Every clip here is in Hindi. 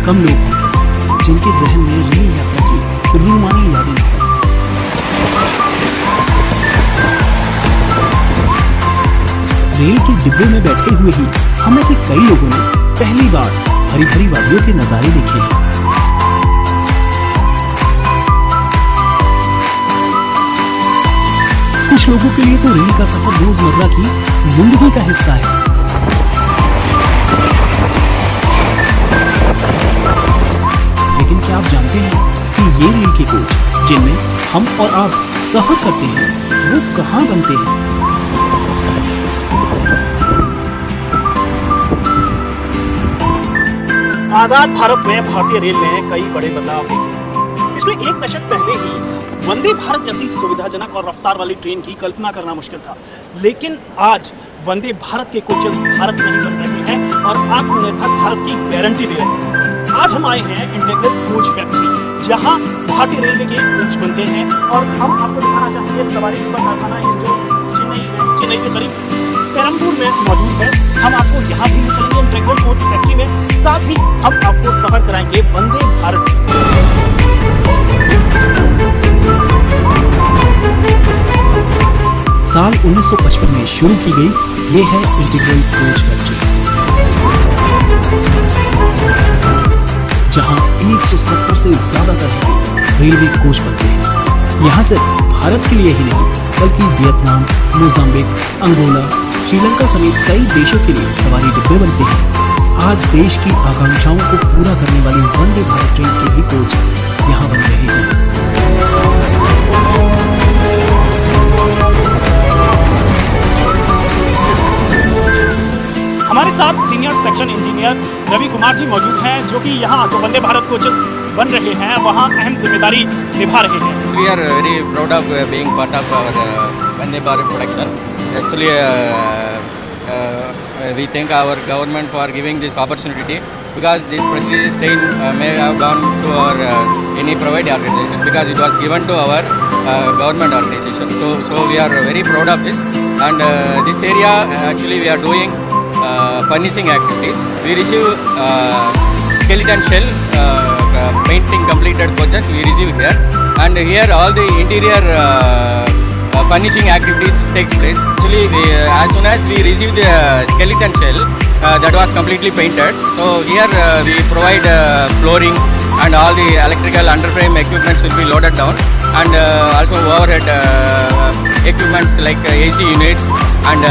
कम लोग होंगे जिनके जहन में रेल यात्रा की रूमानी यादें न हों। रेल के डिब्बे में बैठे हुए ही हम में से कई लोगों ने पहली बार हरी भरी वादियों के नजारे देखे हैं। कुछ लोगों के लिए तो रेल का सफर रोजमर्रा की जिंदगी का हिस्सा है। लेकिन क्या आप जानते हैं कि ये रेल के कोच जिनमें हम और आप सफर करते हैं वो कहाँ बनते हैं? आजाद भारत में भारतीय रेल ने कई बड़े बदलाव देखे हैं। पिछले एक दशक पहले ही वंदे भारत जैसी सुविधाजनक और रफ्तार वाली ट्रेन की कल्पना करना मुश्किल था, लेकिन आज वंदे भारत के कोचेस भारत में ही बन रहे हैं और आत्मनिर्भर भारत की गारंटी दे रहे हैं। आज हम आए हैं इंटीग्रेटेड कोच फैक्ट्री, जहां भारतीय रेलवे के कोच बनते हैं और हम आपको दिखाना चाहेंगे सवारी का कारखाना है जो चेन्नई के करीब पेरम्बूर में मौजूद है। हम आपको यहाँ भी चलेंगे इंटीग्रेटेड कोच फैक्ट्री में, साथ ही हम आपको सफर कराएंगे वंदे भारत। साल 1955 में शुरू की गई ये है इंटीग्रेटेड कोच फैक्ट्री, जहां 170 से ज्यादा तरह के रेलवे कोच बनते हैं। यहाँ सिर्फ भारत के लिए ही नहीं बल्कि वियतनाम, मोजाम्बिक, अंगोला, श्रीलंका समेत कई देशों के लिए सवारी डिब्बे बनते हैं। आज देश की आकांक्षाओं को पूरा करने वाली वंदे भारत ट्रेन के भी कोच यहाँ बन रहे हैं। हमारे साथ senior section engineer Ravi Kumar ji मौजूद हैं, जो कि यहाँ जो वंदे भारत कोचेस बन रहे हैं वहाँ अहम जिम्मेदारी निभा रहे हैं। We are very proud of being part of our Vande Bharat production. Actually, we thank our government for giving this opportunity, because this prestigious train may have gone to our any private organization, because it was given to our government organization. So we are very proud of this, and this area actually we are doing furnishing activities. We receive skeleton shell painting completed coaches we receive here, and here all the interior furnishing activities takes place. Actually, as soon as we receive the skeleton shell that was completely painted, so here we provide flooring and all the electrical underframe equipments will be loaded down, and also overhead equipments like AC units and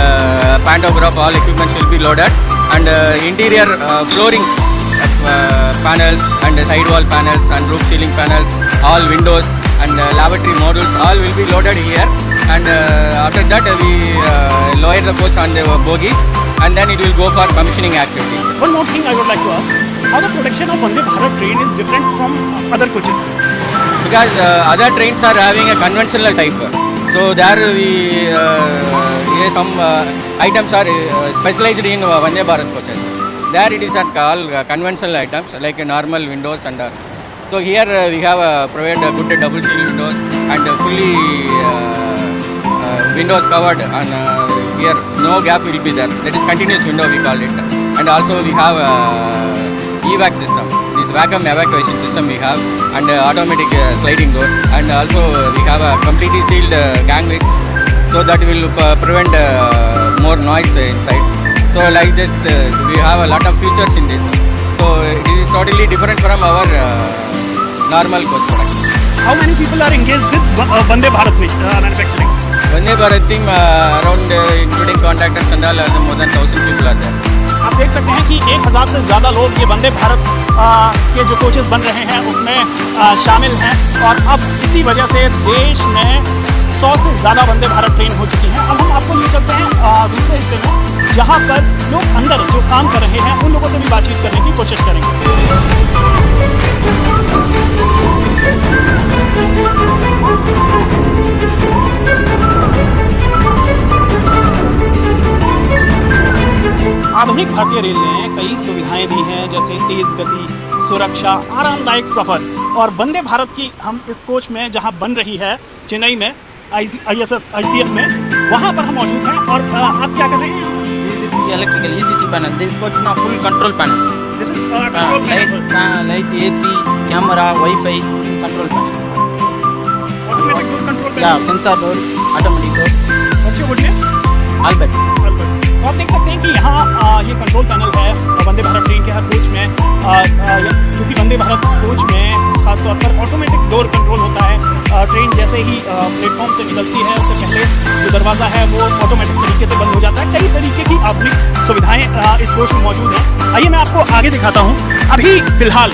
pantograph, all equipments will be loaded, and interior flooring panels and sidewall panels and roof ceiling panels, all windows and lavatory modules, all will be loaded here, and after that we lower the coach on the bogies, and then it will go for commissioning activities. One more thing I would like to ask, how the production of Vande Bharat train is different from other coaches? Because other trains are having a conventional type, so there we some items are specialized in Vande Bharat coaches. There it is at all conventional items like normal windows, and so here we have provided good double seal windows and fully windows covered, and here no gap will be there. That is continuous window we call it, and also we have evac system. This vacuum evacuation system we have, and automatic sliding doors, and also we have a completely sealed gangways, so that will prevent more noise inside. So like that we have a lot of features in this. So it is totally different from our normal coach product. How many people are engaged with Vande Bharat manufacturing? Vande Bharat team around including contractors and all, more than 1,000 people are there. आप देख सकते हैं कि 1000 से ज़्यादा लोग ये वंदे भारत के जो कोचेस बन रहे हैं उसमें शामिल हैं, और अब इसी वजह से देश में 100 से ज़्यादा वंदे भारत ट्रेन हो चुकी हैं। अब हम आपको ले चलते हैं दूसरे हिस्से में, जहाँ पर लोग अंदर जो काम कर रहे हैं उन लोगों से भी बातचीत करने की कोशिश करेंगे। आधुनिक भारतीय रेल ने कई सुविधाएं दी हैं, जैसे तेज गति, सुरक्षा, आरामदायक सफर, और वंदे भारत की हम इस कोच में जहां बन रही है चेन्नई में ICF में, वहां पर हम मौजूद हैं। और आप क्या कर रहे हैं? This is electrical ECC panel. This coach now full control panel. This is control panel. Light, AC, camera, Wi-Fi, control panel. Automatic door control panel. Yeah, sensor door, automatic door, What's your good name? Albert. तो आप देख सकते हैं कि यहाँ ये कंट्रोल पैनल है वंदे भारत ट्रेन के हर कोच में, क्योंकि वंदे भारत कोच में खासतौर पर ऑटोमेटिक डोर कंट्रोल होता है। ट्रेन जैसे ही प्लेटफॉर्म से निकलती है उससे पहले जो दरवाज़ा है वो ऑटोमेटिक तरीके से बंद हो जाता है। कई तरीके की आधुनिक सुविधाएं इस कोच में मौजूद हैं। आइए मैं आपको आगे दिखाता हूँ। अभी फिलहाल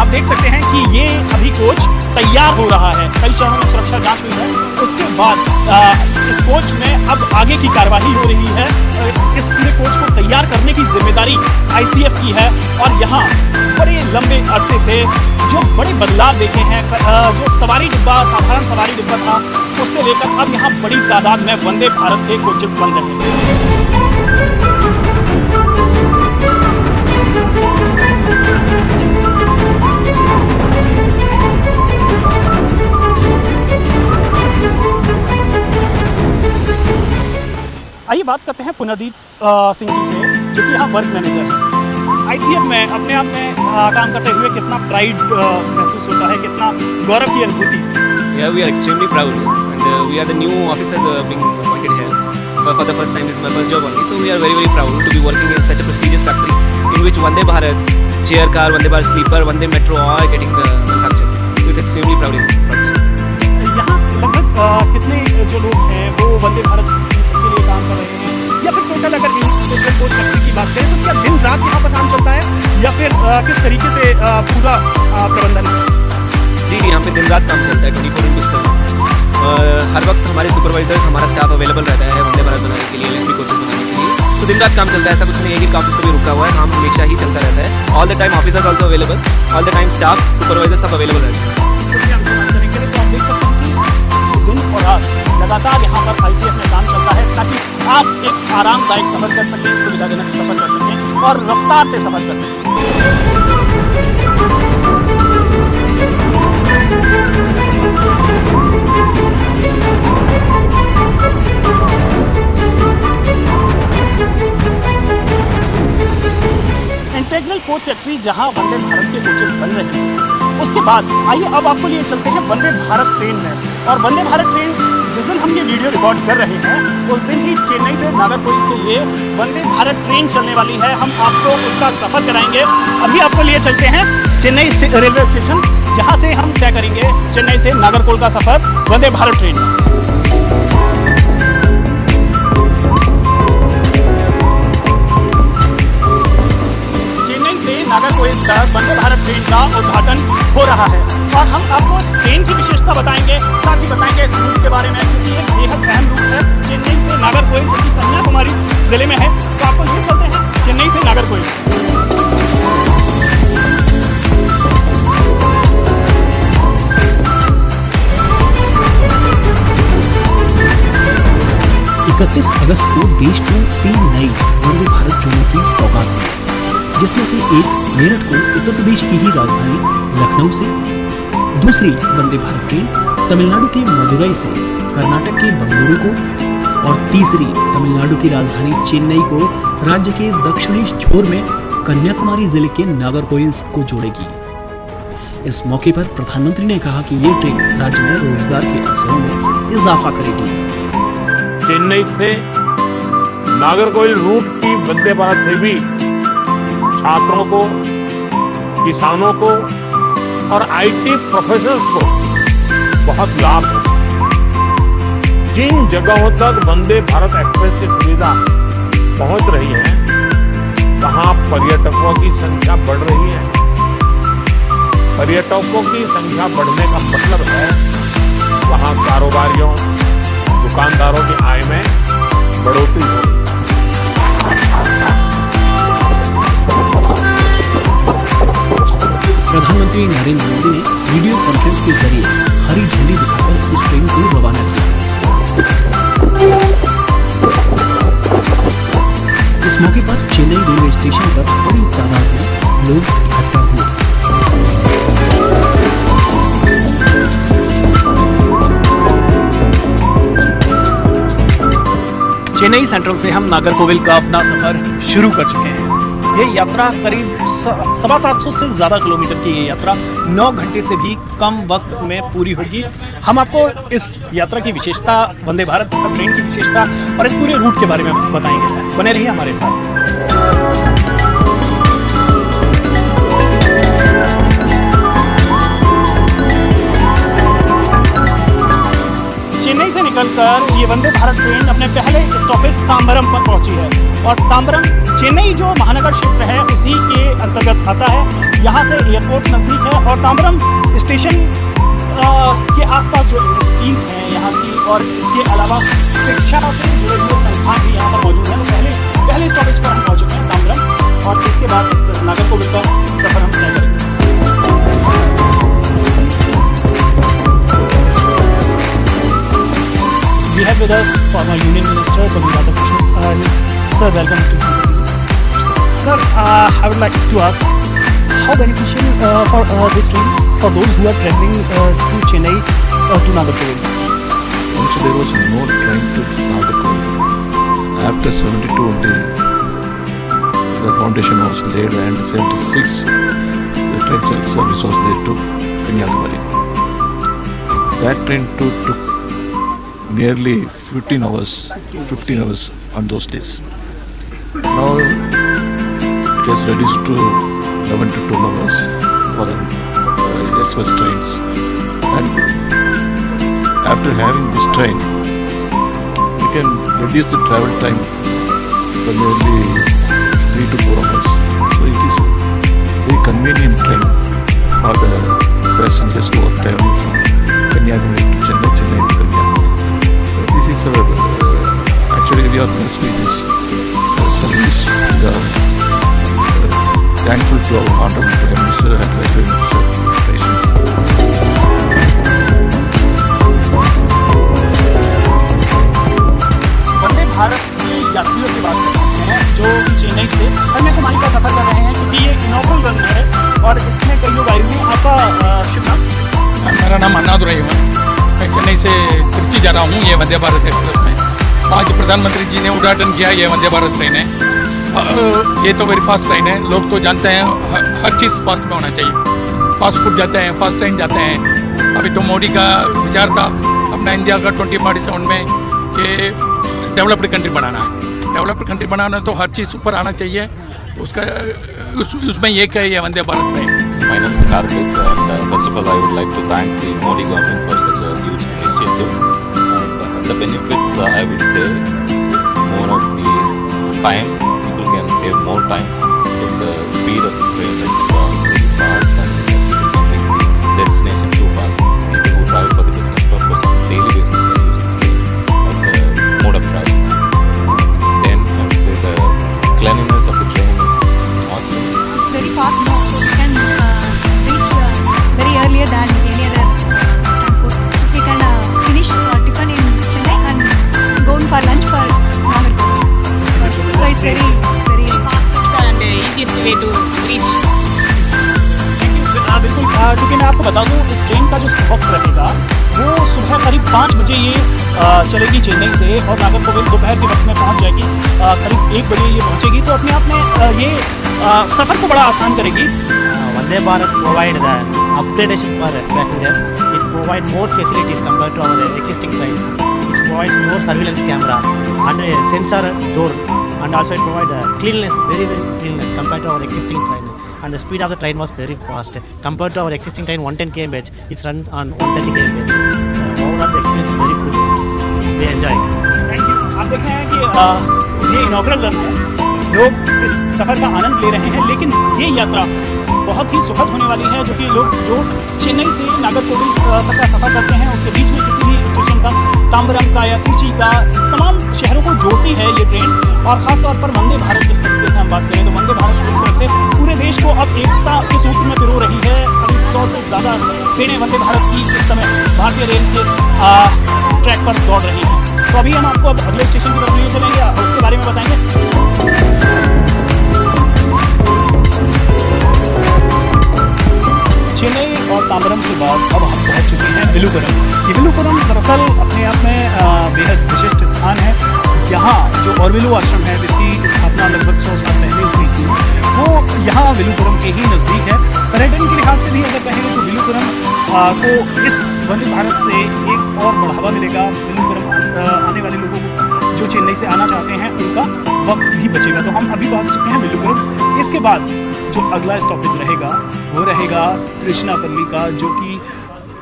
आप देख सकते हैं कि ये अभी कोच तैयार हो रहा है। कई चरणों में सुरक्षा जांच हुई है। उसके बाद इस कोच में अब आगे की कार्यवाही हो रही है। इस पूरे कोच को तैयार करने की जिम्मेदारी ICF की है और यहाँ बड़े लंबे अरसे से जो बड़े बदलाव देखे हैं, जो सवारी डिब्बा, साधारण सवारी डिब्बा था, उससे लेकर अब यहाँ बड़ी तादाद में वंदे भारत के कोचेस बन रहे हैं। आइए बात करते हैं पुनर्दीप सिंह जी से, जो कि यहाँ वर्क मैनेजर है। ICF में अपने आप में काम करते हुए कितना प्राइड महसूस होता है, कितना गौरव की अनुभूति? Yeah, we are extremely proud, and we are the new officers being appointed here for the first time. This is my first job only, so we are very proud to be working in such a prestigious factory in which Vande Bharat, chair car, Vande Bharat sleeper, Vande Metro are getting manufactured. So it's extremely proud. यहाँ लगभग कितने जो लोग हैं वो वंदे भारत के लिए काम कर रहे हैं, या फिर टोटल अगर इंडिविजुअल कोच फैक्ट्री की बात करें तो क्या दिन रात यहाँ पर काम चलता है, या फिर किस तरीके से पूरा प्रबंधन है? जी, यहाँ पे दिन रात काम चलता है 24/7। हर वक्त हमारे सुपरवाइजर्स, हमारा स्टाफ अवेलेबल रहता है वंदे भारत बनाने के लिए, LHB कोचेस बनाने के लिए। तो दिन रात काम चलता है, ऐसा कुछ नहीं है कि काम कभी रुका हुआ है। काम हमेशा ही चलता रहता है। All the time officers also available, all the time staff, supervisor सब अवेलेबल रहते हैं। तो आप देख सकते हैं कि दिन और रात लगातार यहाँ पर ICF में काम चलता है, ताकि आप एक आरामदायक सफर कर सकें, सुविधाजनक सफर कर सकें और रफ्तार से सफर कर सकें। 'इंटेग्रल कोच फैक्ट्री' जहां वंदे भारत के कोचेस बन रहे हैं, उसके बाद आइए अब आपको लिए चलते हैं वंदे भारत ट्रेन में। और वंदे भारत ट्रेन जिस दिन हम ये वीडियो रिकॉर्ड कर रहे हैं उस दिन ही चेन्नई से नागरकोइल के लिए वंदे भारत ट्रेन चलने वाली है। हम आपको उसका सफ़र कराएंगे। अभी आपको लिए चलते हैं चेन्नई रेलवे स्टेशन, जहाँ से हम तय करेंगे चेन्नई से नागरकोइल का सफ़र वंदे भारत ट्रेन में। नागरकोइल तक वंदे भारत ट्रेन का उद्घाटन हो रहा है और हम आपको इस ट्रेन की विशेषता बताएंगे, साथ ही बताएंगे इस रूट के बारे में, क्योंकि ये बेहद अहम रूट है। चेन्नई से नागरकोइल, जो कि कन्याकुमारी जिले में है। तो आपको ले चलते हैं चेन्नई से नागरकोइल। इकतीस अगस्त को देश को 3 नई वंदे भारत ट्रेनों की सौगात दी, जिसमें से एक मेरठ को उत्तर प्रदेश की ही राजधानी लखनऊ से, दूसरी वंदे भारत ट्रेन तमिलनाडु के मदुरई से कर्नाटक के बंगलुरु को, और तीसरी तमिलनाडु की राजधानी चेन्नई को राज्य के दक्षिणी छोर में कन्याकुमारी जिले के नागरकोइल को जोड़ेगी। इस मौके पर प्रधानमंत्री ने कहा कि ये ट्रेन राज्य में रोजगार के अवसरों में इजाफा करेगी। चेन्नई से नागरकोइल रूट की वंदे भारत से भी छात्रों को, किसानों को और IT प्रोफेशनल्स को बहुत लाभ है। जिन जगहों तक वंदे भारत एक्सप्रेस की सुविधा पहुंच रही है, वहां पर्यटकों की संख्या बढ़ रही है। पर्यटकों की संख्या बढ़ने का मतलब है वहां कारोबारियों, दुकानदारों की आय में बढ़ोतरी हो रही है। प्रधानमंत्री नरेंद्र मोदी ने वीडियो कॉन्फ्रेंस के जरिए हरी झंडी दिखाकर इस ट्रेन को रवाना किया। इस मौके पर चेन्नई रेलवे स्टेशन पर बड़ी तादाद में लोग इकट्ठा हुए। चेन्नई सेंट्रल से हम नागरकोविल का अपना सफ़र शुरू कर चुके हैं। ये यात्रा करीब 750 से ज़्यादा किलोमीटर की ये यात्रा 9 घंटे से भी कम वक्त में पूरी होगी। हम आपको इस यात्रा की विशेषता, वंदे भारत ट्रेन की विशेषता और इस पूरे रूट के बारे में बताएंगे। बने रहिए हमारे साथ। चेन्नई से निकलकर ये वंदे भारत ट्रेन अपने पहले स्टॉपेज तांबरम पर पहुंची है और तांबरम चेन्नई जो महानगर क्षेत्र है उसी के अंतर्गत आता है। यहाँ से एयरपोर्ट नज़दीक है और तांबरम स्टेशन के आसपास जो इंडस्ट्रीज हैं यहाँ की और इसके अलावा शिक्षा से जुड़े हुए संस्थान भी यहाँ पर मौजूद हैं। पहले स्टॉपेज पर हम पहुँच चुके हैं तांबरम और इसके बाद नागरकोविल का सफ़र हम तय करेंगे। We have with us former Union Minister Pramila Krishnan. Sir, welcome to Sir, I would like to ask how beneficial for this train for those who are travelling to Chennai to Nagarcoil. Also, there was no train to Nagarcoil. After 72 only, the foundation was laid, and 76 the train service was there to Kanyakumari. That train took nearly 15 hours on those days. Now it has reduced to 11 to 12 hours for the express trains. And after having this train, we can reduce the travel time for nearly 3 to 4 hours. So it is a very convenient train for the passengers who are traveling from Kanyakumari to Chennai, Chennai to Kanyakumari. This is actually we are blessed with this service. We are thankful to our Honorable Prime Minister and Railway Minister. Vande Bharat के यात्रियों से बात करते हैं जो चेन्नई से कन्याकुमारी का सफर कर रहे हैं क्योंकि ये इनॉग्रल रन है और इसमें कई लोग आए हुए हैं। आपका शुभ नाम? मेरा नाम अन्नादुरई है। मैं चेन्नई से तिरुचि जा रहा हूँ ये वंदे भारत एक्सप्रेस में। आज प्रधानमंत्री जी ने उद्घाटन किया ये वंदे भारत ट्रेन है। ये तो वेरी फास्ट ट्रेन है। लोग तो जानते हैं हर चीज़ फास्ट में होना चाहिए। फास्ट फूड जाते हैं, फास्ट ट्रेन जाते हैं। अभी तो मोदी का विचार था अपना इंडिया का 2047 में ये डेवलप्ड कंट्री बनाना है। डेवलप्ड कंट्री बनाना तो हर चीज़ ऊपर आना चाहिए। उसका उसमें एक है ये Vande Bharat train. My name is Karthik, and first of all, I would like to thank the Modi government for such a huge initiative. And the benefits, I would say, is more of the time. People can save more time if the speed of the train is very fast, and people can reach the destination too fast. People who travel for the business purpose on a daily basis can use this train as a mode of travel. Then I would say the cleanliness of the train is awesome. It's very fast now, so we can reach very earlier than any other transport. We can finish tiffin in Chennai and go for lunch for Nagarcoil. So it's very fast and easiest way to reach. बिल्कुल क्योंकि मैं आपको बता दूं इस ट्रेन का जो वक्त रहेगा वो सुबह करीब 5 बजे ये चलेगी चेन्नई से और नागरकोविल दोपहर के वक्त में पहुंच जाएगी। करीब 1 बजे ये पहुंचेगी तो अपने आप में ये सफ़र को बड़ा आसान करेगी। Vande Bharat provide the upgradation for the passengers. It provide more facilities compared to our existing trains. It provides more surveillance camera and a sensor door, and also it provides cleanliness, very cleanliness compared to our existing train. And the speed of the train was very fast compared to our existing train 110 km/h. It's run on 130 km/h. Overall the experience is very good. We enjoy it. Thank you. आप देख रहे हैं कि ये इनॉग्रल रन है। लोग इस सफ़र का आनंद ले रहे हैं लेकिन ये यात्रा बहुत ही सुखद होने वाली है जो कि लोग जो चेन्नई से नागरकोविल तक का सफ़र करते हैं उसके बीच में किसी भी स्टेशन का, तांबरम का या तिरुचि का, तमाम शहरों को जोड़ती है ये ट्रेन। और ख़ासतौर पर वंदे भारत जिस तरीके से हम बात करें तो वंदे भारत एक तरह से पूरे देश को अब एकता के सूत्र में पिरो रही है। करीब 100 से ज़्यादा ट्रेनें वंदे भारत की इस समय भारतीय रेल के ट्रैक पर दौड़ रही हैं। तो अभी हम आपको अब अगले स्टेशन की तरफ ले चलेंगे और उसके बारे में बताएंगे। चेन्नई और तांबरम के बाद अब हम पहुंच चुके हैं विलुपुरम। ये विलुपुरम दरअसल अपने आप में बेहद विशिष्ट स्थान है। यहाँ जो औरविलु आश्रम है जिसकी स्थापना लगभग 100 साल पहले हुई थी, वो यहाँ विलुपुरम के ही नज़दीक है। पर्यटन के लिहाज से भी अगर कहें तो विलुपुरम को इस वंदे भारत से एक और बढ़ावा मिलेगा। विलुपुरम आने वाले लोगों को जो चेन्नई से आना चाहते हैं उनका वक्त भी बचेगा। तो हम अभी पहुँच चुके हैं विलुपुरम। इसके बाद जो अगला स्टॉपेज रहेगा वो रहेगा त्रिचनापल्ली का, जो कि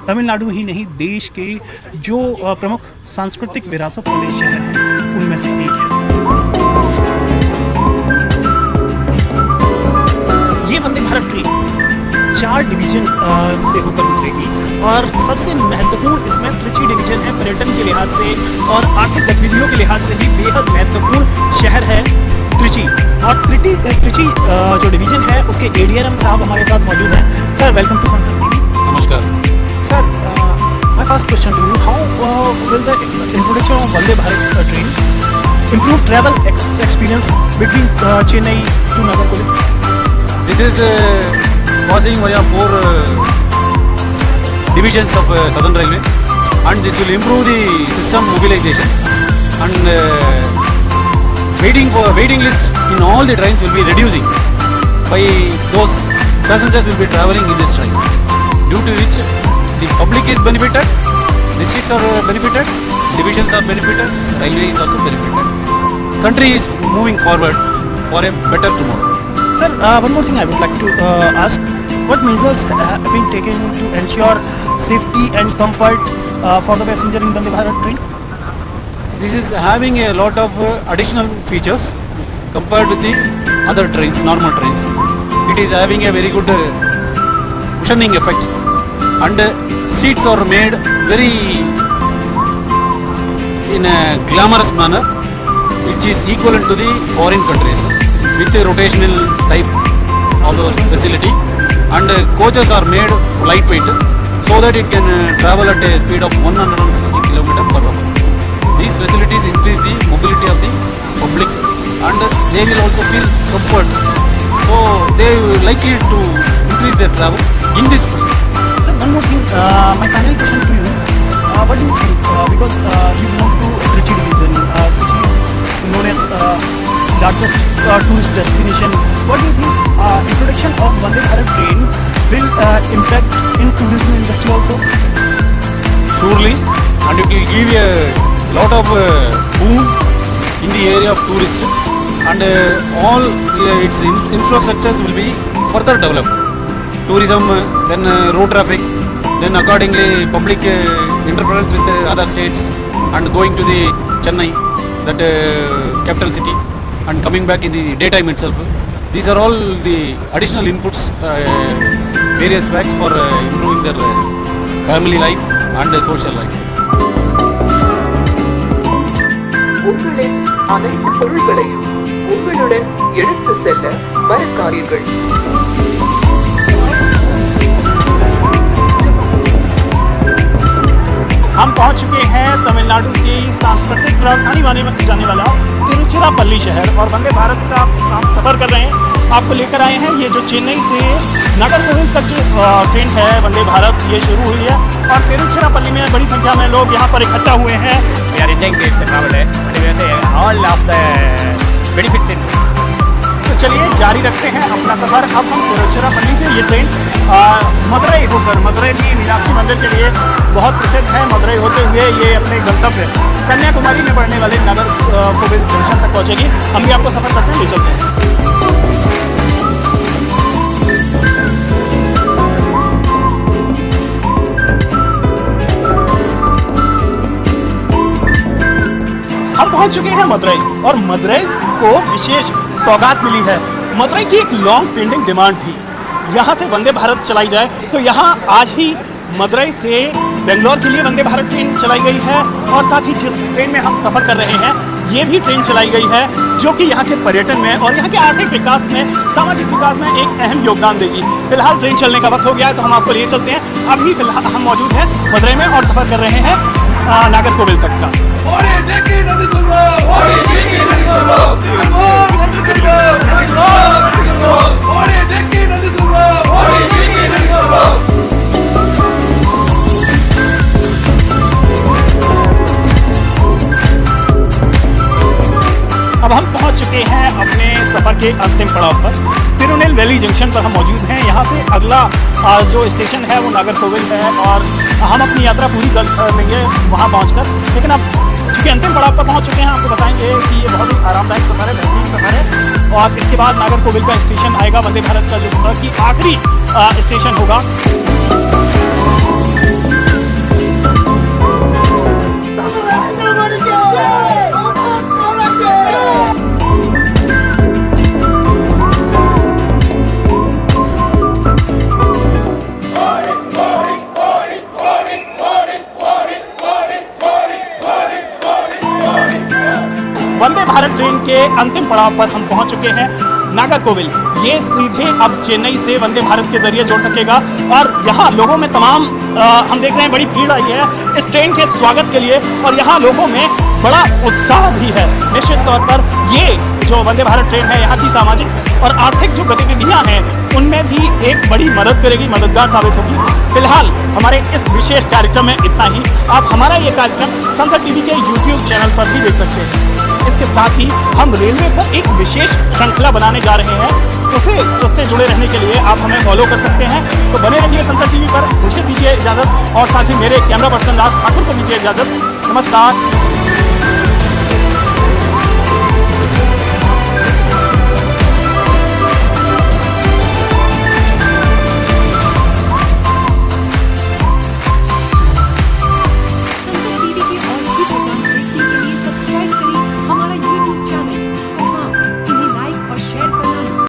तमिलनाडु ही नहीं देश के जो प्रमुख सांस्कृतिक विरासत वाले शहर हैं उनमें से एक है। ये वंदे भारत ट्रेन 4 डिवीजन से होकर गुजरेगी और सबसे महत्वपूर्ण इसमें त्रिची डिवीजन है। पर्यटन के लिहाज से और आर्थिक गतिविधियों के लिहाज से भी बेहद महत्वपूर्ण शहर है त्रिची। और त्रिची जो डिवीजन है उसके एडीआरएम साहब हमारे साथ मौजूद हैं। Sir, welcome to Sansad TV. नमस्कार। Sir, my first question to you: How will the introduction of Vande Bharat train improve travel experience between Chennai to Nagarcoil? This is passing via 4 divisions of Southern Railway, and this will improve the system mobilization, and waiting list in all the trains will be reducing by those passengers will be travelling in this train, due to which the public is benefited, districts are benefited, divisions are benefited, railway is also benefited. Country is moving forward for a better tomorrow. Sir, one more thing I would like to ask: what measures have been taken to ensure safety and comfort for the passenger in Vande Bharat train? This is having a lot of additional features compared with the other trains, normal trains. It is having a very good cushioning effect, and seats are made very in a glamorous manner, which is equivalent to the foreign countries, with the rotational type of facility, and coaches are made lightweight so that it can travel at a speed of 160 km per hour. These facilities increase the mobility of the public, and they will also feel comfort, so they will likely to increase their travel in this way. One more thing, my final question to you: what do you think? Because you belong to Trichy division, Trichy is known as largest tourist destination. What do you think? Introduction of Vande Bharat train will impact in tourism industry also? Surely, and it will give a lot of boom in the area of tourists, and all its infrastructures will be further developed. Tourism, then road traffic, then accordingly public interference with other states, and going to the Chennai, that capital city, and coming back in the daytime itself. These are all the additional inputs, various facts for improving their family life and social life. உங்களின் அனைத்து பொருள்களையும் உங்களுடன் எடுத்து செல்ல மறக்காதீர்கள். हम पहुंच चुके हैं तमिलनाडु की सांस्कृतिक राजधानी माने जाने वाला तिरुचिरापल्ली शहर, और वंदे भारत का हम सफ़र कर रहे हैं। आपको लेकर आए हैं ये जो चेन्नई से नागरकोविल तक जो ट्रेन है वंदे भारत, ये शुरू हुई है और तिरुचिरापल्ली में बड़ी संख्या में लोग यहाँ पर इकट्ठा हुए हैं। तो चलिए जारी रखते हैं अपना सफ़र। अब हम तिरुचिरापल्ली से ये ट्रेन मदुरई होकर, मदुरई भी मीनाक्षी मंदिर के लिए बहुत प्रसिद्ध है, मदुरई होते हुए ये अपने गंतव्य कन्याकुमारी में पड़ने वाले नागरकोविल जंक्शन तक पहुँचेगी। हम भी आपको सफ़र करते हैं, ले चलते हैं। हम पहुंच चुके हैं मदुरई, और मदुरई को विशेष सौगात मिली है। मदुरई की एक लॉन्ग पेंडिंग डिमांड थी, यहाँ से वंदे भारत चलाई जाए, तो यहाँ आज ही मदुरई से बेंगलोर के लिए वंदे भारत ट्रेन चलाई गई है, और साथ ही जिस ट्रेन में हम सफ़र कर रहे हैं ये भी ट्रेन चलाई गई है, जो कि यहाँ के पर्यटन में और यहाँ के आर्थिक विकास में, सामाजिक विकास में एक अहम योगदान देगी। फिलहाल ट्रेन चलने का वक्त हो गया है, तो हम आपको लिए चलते हैं। अभी फिलहाल हम मौजूद हैं मदुरई में और सफ़र कर रहे हैं नागरकोविल तक का। के अंतिम पड़ाव पर तिरुनेलवेली जंक्शन पर हम मौजूद हैं। यहाँ से अगला जो स्टेशन है वो नागरकोविल है और हम अपनी यात्रा पूरी कर लेंगे वहाँ पहुँचकर। लेकिन अब चूँकि अंतिम पड़ाव पर पहुँच चुके हैं, आपको बताएंगे कि ये बहुत ही आरामदायक सफ़र है, बेहतरीन सफ़र है। और इसके बाद नागरकोविल का स्टेशन आएगा, वंदे भारत का जो सफ़र की आखिरी स्टेशन होगा। वंदे भारत ट्रेन के अंतिम पड़ाव पर हम पहुंच चुके हैं, नागरकोविल। ये सीधे अब चेन्नई से वंदे भारत के जरिए जोड़ सकेगा और यहाँ लोगों में तमाम हम देख रहे हैं बड़ी भीड़ आई है इस ट्रेन के स्वागत के लिए और यहाँ लोगों में बड़ा उत्साह भी है। निश्चित तौर पर ये जो वंदे भारत ट्रेन है यहाँ की सामाजिक और आर्थिक जो गतिविधियाँ हैं उनमें भी एक बड़ी मदद करेगी, मददगार साबित होगी। फिलहाल हमारे इस विशेष कार्यक्रम में इतना ही। आप हमारा ये कार्यक्रम संसद टीवी के YouTube चैनल पर भी देख सकते हैं। इसके साथ ही हम रेलवे पर एक विशेष श्रृंखला बनाने जा रहे हैं, उससे जुड़े रहने के लिए आप हमें फॉलो कर सकते हैं। तो बने रहिए संसद टीवी पर। मुझे दीजिए इजाज़त और साथ ही मेरे कैमरा पर्सन राज ठाकुर को दीजिए इजाज़त। नमस्कार।